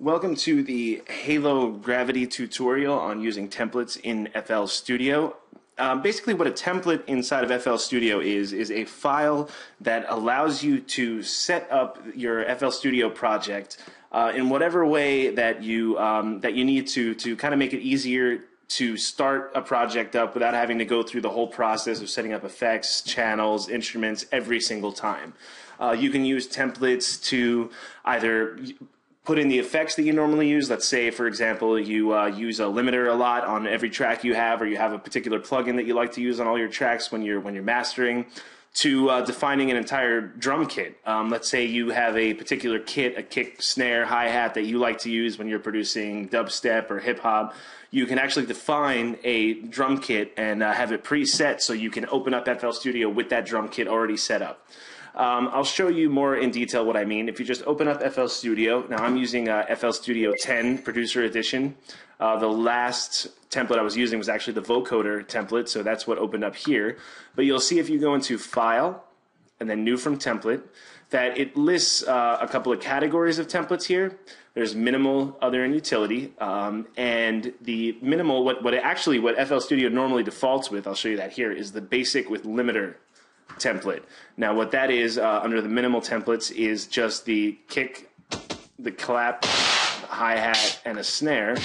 Welcome to the Halo Gravity tutorial on using templates in FL Studio. Basically what a template inside of FL Studio is a file that allows you to set up your FL Studio project in whatever way that you need to kind of make it easier to start a project up without having to go through the whole process of setting up effects, channels, instruments every single time. You can use templates to either put in the effects that you normally use. Let's say, for example, you use a limiter a lot on every track you have, or you have a particular plugin that you like to use on all your tracks when you're mastering, to defining an entire drum kit. Let's say you have a particular kit, a kick, snare, hi-hat that you like to use when you're producing dubstep or hip-hop. You can actually define a drum kit and have it preset so you can open up FL Studio with that drum kit already set up. I'll show you more in detail what I mean. If you just open up FL Studio, now I'm using FL Studio 10 Producer Edition. The last template I was using was actually the vocoder template, so that's what opened up here. But you'll see if you go into File and then New from Template, that it lists a couple of categories of templates here. There's minimal, other, and utility. And the minimal, what FL Studio normally defaults with, I'll show you that here, is the basic with limiter template. Now what that is under the minimal templates is just the kick, the clap, the hi-hat, and a snare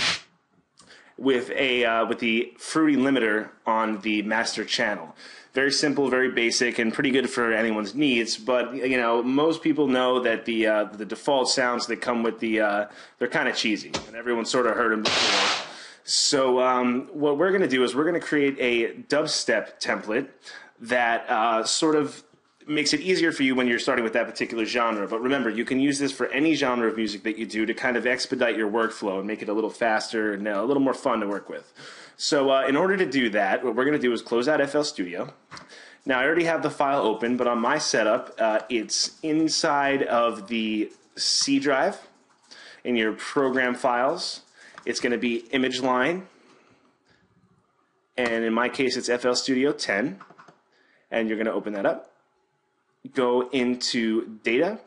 with the fruity limiter on the master channel. Very simple, very basic, and pretty good for anyone's needs. But you know, most people know that the default sounds that come with they're kind of cheesy, and everyone's sort of heard them before. So what we're going to do is we're going to create a dubstep template that sort of makes it easier for you when you're starting with that particular genre. But remember, you can use this for any genre of music that you do to kind of expedite your workflow and make it a little faster and a little more fun to work with. So in order to do that, what we're going to do is close out FL Studio. Now, I already have the file open, but on my setup, it's inside of the C drive in your program files. It's going to be image line, and in my case, it's FL Studio 10. And you're going to open that up. Go into Data,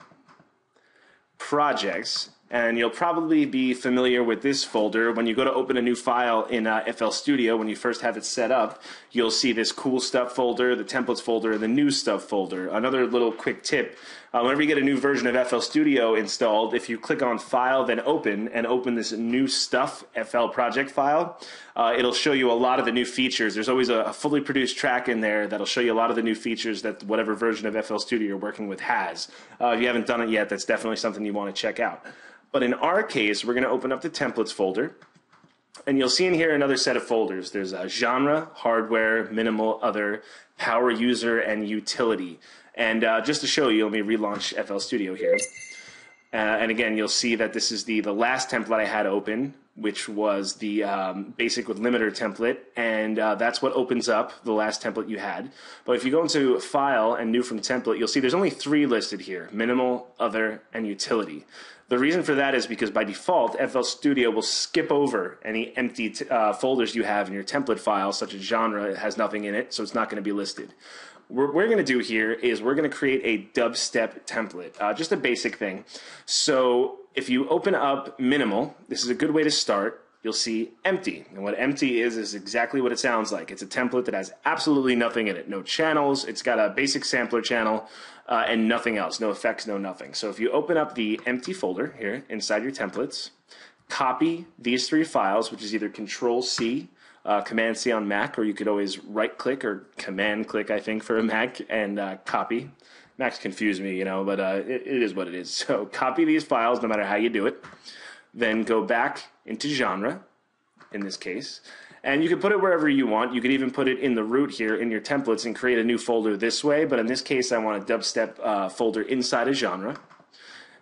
Projects, and you'll probably be familiar with this folder. When you go to open a new file in FL Studio, when you first have it set up, you'll see this cool stuff folder, the templates folder, and the new stuff folder. Another little quick tip, whenever you get a new version of FL Studio installed, if you click on File, then Open, and open this new stuff FL project file, it'll show you a lot of the new features. There's always a fully produced track in there that'll show you a lot of the new features that whatever version of FL Studio you're working with has. If you haven't done it yet, that's definitely something you want to check out. But in our case, we're going to open up the templates folder, and you'll see in here another set of folders. There's genre, hardware, minimal, other, power user, and utility. And just to show you, let me relaunch FL Studio here. And again, you'll see that this is the last template I had open, which was the basic with limiter template, and that's what opens up the last template you had. But if you go into File and New from Template, you'll see there's only 3 listed here: minimal, other, and utility. The reason for that is because by default, FL Studio will skip over any empty folders you have in your template file, such as genre. It has nothing in it, so it's not going to be listed. What we're going to do here is we're going to create a dubstep template, just a basic thing. So if you open up minimal, this is a good way to start. You'll see empty, and what empty is exactly what it sounds like. It's a template that has absolutely nothing in it. No channels. It's got a basic sampler channel and nothing else. No effects, no nothing. So if you open up the empty folder here inside your templates, copy these 3 files, which is either Control-C, Command-C on Mac, or you could always right-click or Command-click, I think, for a Mac, and copy. Macs confuse me, you know, but it is what it is. So copy these files no matter how you do it. Then go back into genre, in this case, and you can put it wherever you want. You could even put it in the root here in your templates and create a new folder this way, but in this case I want a dubstep folder inside a genre.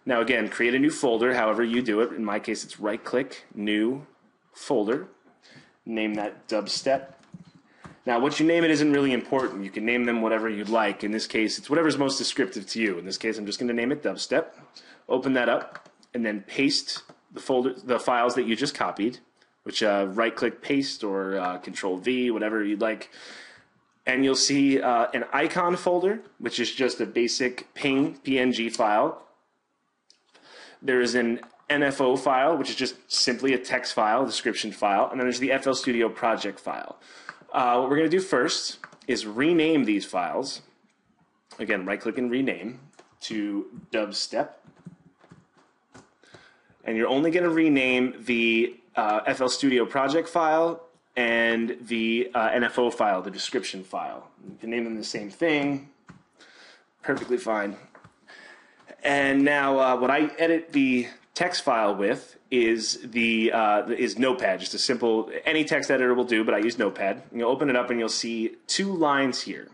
Now again, create a new folder however you do it. In my case it's right-click, New Folder. Name that dubstep. Now, what you name it isn't really important. You can name them whatever you'd like. In this case, it's whatever's most descriptive to you. In this case, I'm just going to name it dubstep. Open that up, and then paste the files that you just copied, which right-click paste or Control-V, whatever you'd like. And you'll see an icon folder, which is just a basic PNG file. There is an NFO file, which is just simply a text file, description file, and then there's the FL Studio project file. What we're going to do first is rename these files. Again, right-click and rename to dubstep. And you're only going to rename the FL Studio project file and the NFO file, the description file. You can name them the same thing. Perfectly fine. And now what I edit the text file with is is Notepad, just a simple, any text editor will do, but I use Notepad. And you'll open it up and you'll see two lines here.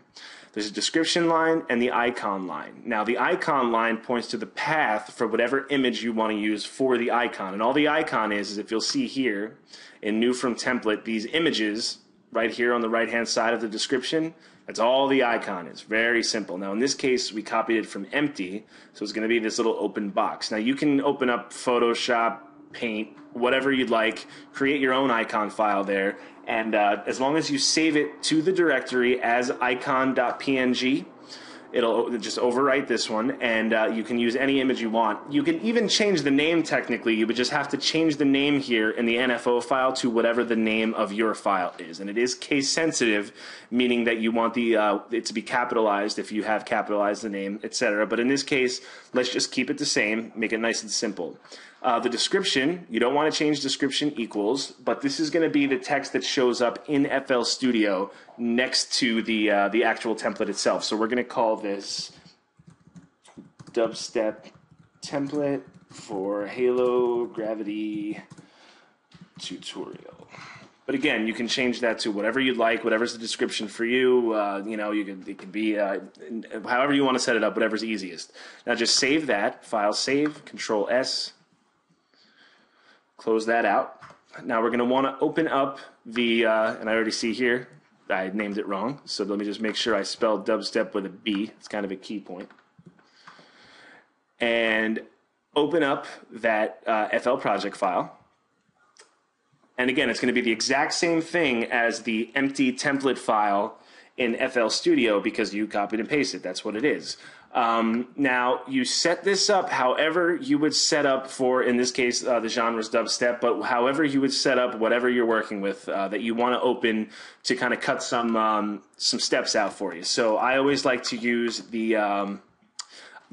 There's a description line and the icon line. Now the icon line points to the path for whatever image you want to use for the icon. And all the icon is if you'll see here in New from Template, these images right here on the right hand side of the description, that's all the icon is. Very simple. Now in this case we copied it from empty, so it's going to be this little open box. Now you can open up Photoshop, Paint, whatever you'd like, create your own icon file there, and as long as you save it to the directory as icon.png, it'll just overwrite this one, and you can use any image you want. You can even change the name technically. You would just have to change the name here in the NFO file to whatever the name of your file is. And it is case sensitive, meaning that you want it to be capitalized if you have capitalized the name, etc. But in this case, let's just keep it the same, make it nice and simple. The description, you don't want to change description equals, but this is going to be the text that shows up in FL Studio next to the actual template itself. So we're going to call this dubstep template for Halo Gravity tutorial. But again, you can change that to whatever you'd like, whatever's the description for you. It could be however you want to set it up, whatever's easiest. Now just save that file, save, Control S. Close that out. Now we're going to want to open up the, and I already see here, I named it wrong, so let me just make sure I spelled dubstep with a B. It's kind of a key point. And open up that FL project file. And again, it's going to be the exact same thing as the empty template file in FL Studio because you copied and pasted. That's what it is. Now, you set this up however you would set up for, in this case, the genre's dubstep, but however you would set up whatever you're working with that you want to open to kind of cut some steps out for you. So I always like to use the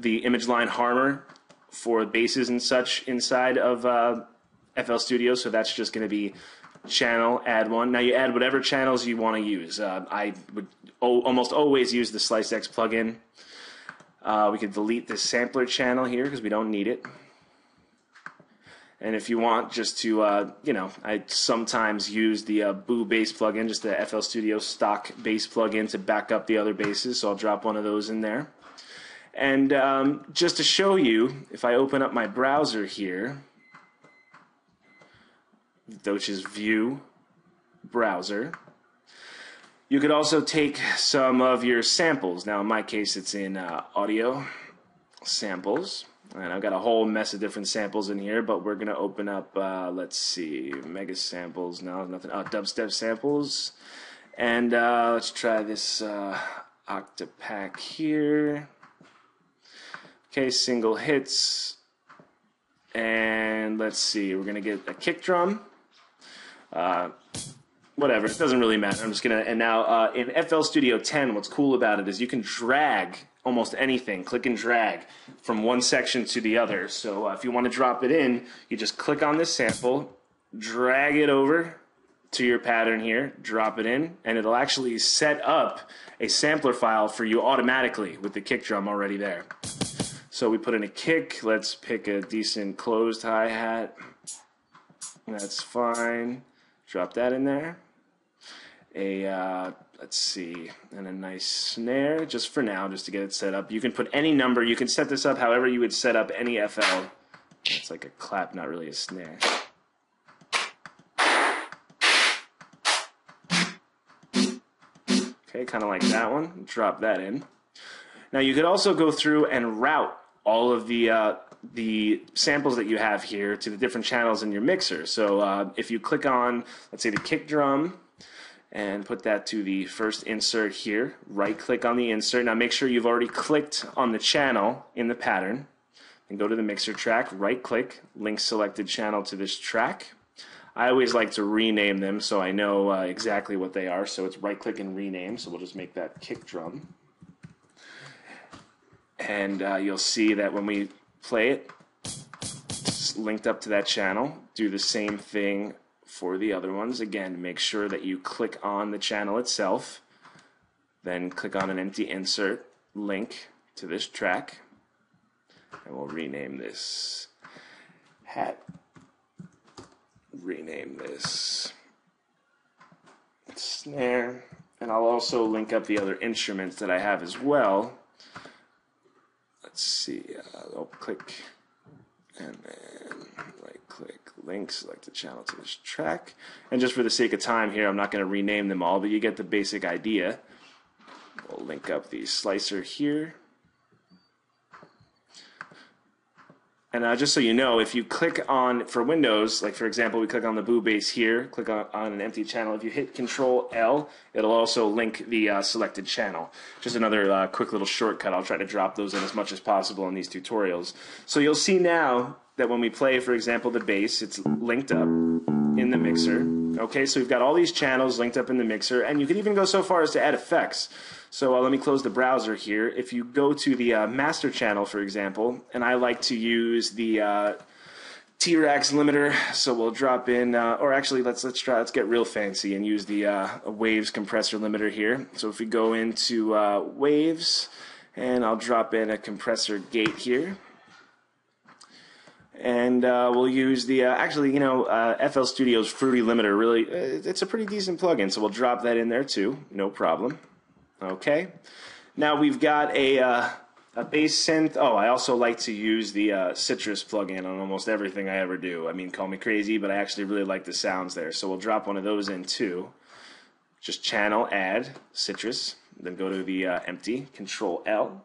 image line harmer for basses and such inside of FL Studio, so that's just going to be channel, add one. Now you add whatever channels you want to use. I would almost always use the SliceX plugin. We could delete this sampler channel here because we don't need it. And if you want just to, I sometimes use the Boo bass plugin, just the FL Studio stock bass plugin to back up the other basses, so I'll drop one of those in there. And just to show you, if I open up my browser here, which is View Browser, you could also take some of your samples. Now in my case it's in audio samples, and I've got a whole mess of different samples in here, but we're gonna open up let's see, mega samples. No, nothing. Dubstep samples, and let's try this Octapack here. Okay, single hits, and let's see, we're gonna get a kick drum. Whatever, it doesn't really matter. I'm just gonna, and now in FL Studio 10, what's cool about it is you can drag almost anything, click and drag from one section to the other. So if you want to drop it in, you just click on this sample, drag it over to your pattern here, drop it in, and it'll actually set up a sampler file for you automatically with the kick drum already there. So we put in a kick, let's pick a decent closed hi-hat. That's fine. Drop that in there. Let's see, and a nice snare just for now, just to get it set up. You can put any number. You can set this up however you would set up any FL. It's like a clap, not really a snare. Okay, kind of like that one. Drop that in. Now you could also go through and route all of the samples that you have here to the different channels in your mixer. So if you click on, let's say, the kick drum and put that to the first insert here, right click on the insert. Now make sure you've already clicked on the channel in the pattern. and go to the mixer track, right click, link selected channel to this track. I always like to rename them so I know exactly what they are. So it's right click and rename. So we'll just make that kick drum. And you'll see that when we play it, it's linked up to that channel. Do the same thing for the other ones. Again, make sure that you click on the channel itself, then click on an empty insert, link to this track, and we'll rename this hat. Rename this snare, and I'll also link up the other instruments that I have as well. Let's see, I'll click and then right click, link, select the channel to this track, and just for the sake of time here, I'm not going to rename them all, but you get the basic idea. We'll link up the slicer here. And just so you know, if you click on, for Windows, like for example, we click on the Boo Bass here, click on an empty channel. If you hit Control L, it'll also link the selected channel. Just another quick little shortcut. I'll try to drop those in as much as possible in these tutorials. So you'll see now that when we play, for example, the bass, it's linked up in the mixer. Okay, so we've got all these channels linked up in the mixer, and you can even go so far as to add effects. So let me close the browser here. If you go to the master channel, for example, and I like to use the T-Rax limiter, so we'll drop in, or actually let's get real fancy and use the Waves compressor limiter here. So if we go into Waves, and I'll drop in a compressor gate here. And we'll use the, FL Studio's Fruity Limiter. Really, it's a pretty decent plugin, so we'll drop that in there too, no problem. Okay, now we've got a bass synth. Oh, I also like to use the Citrus plugin on almost everything I ever do. I mean, call me crazy, but I actually really like the sounds there. So we'll drop one of those in too. Just channel, add, Citrus, then go to the empty, Control L,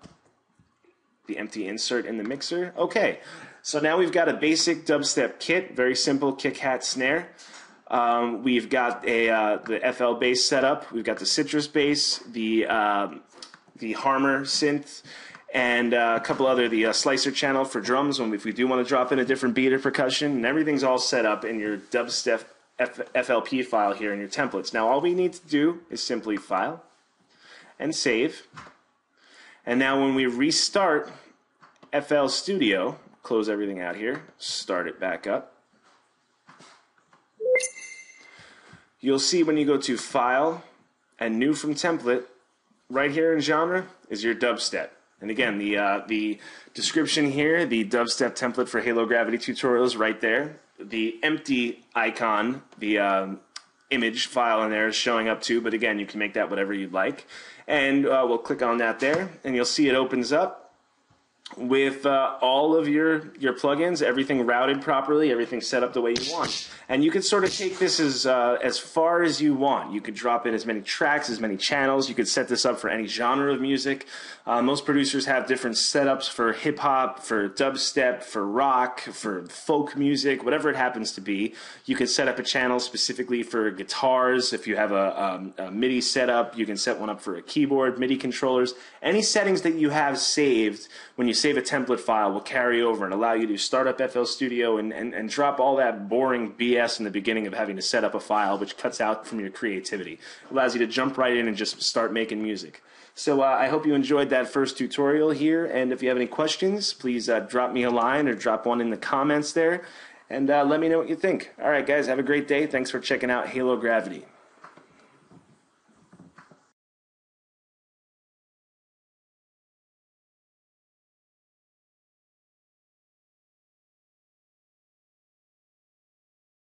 the empty insert in the mixer. Okay, so now we've got a basic dubstep kit, very simple kick, hat, snare. We've got the FL bass setup. We've got the Citrus bass, the Harmer synth, and a couple other, the slicer channel for drums if we do want to drop in a different beat or percussion, and everything's all set up in your dubstep FLP file here in your templates. Now all we need to do is simply file and save. And now when we restart FL Studio, close everything out here, start it back up. You'll see when you go to File and New from Template, right here in Genre is your dubstep. And again, the description here, the dubstep template for Halo Gravity tutorials right there. The empty icon, the image file in there is showing up too, but again, you can make that whatever you'd like. And we'll click on that there, and you'll see it opens up with all of your plugins, everything routed properly, everything set up the way you want. And you can sort of take this as far as you want. You could drop in as many tracks, as many channels. You could set this up for any genre of music. Most producers have different setups for hip-hop, for dubstep, for rock, for folk music, whatever it happens to be. You can set up a channel specifically for guitars. If you have a MIDI setup, you can set one up for a keyboard, MIDI controllers. Any settings that you have saved when you save a template file will carry over and allow you to start up FL Studio and drop all that boring BS in the beginning of having to set up a file, which cuts out from your creativity. It allows you to jump right in and just start making music. So I hope you enjoyed that first tutorial here, and if you have any questions, please drop me a line or drop one in the comments there, and let me know what you think. All right, guys, have a great day. Thanks for checking out Halo Gravity.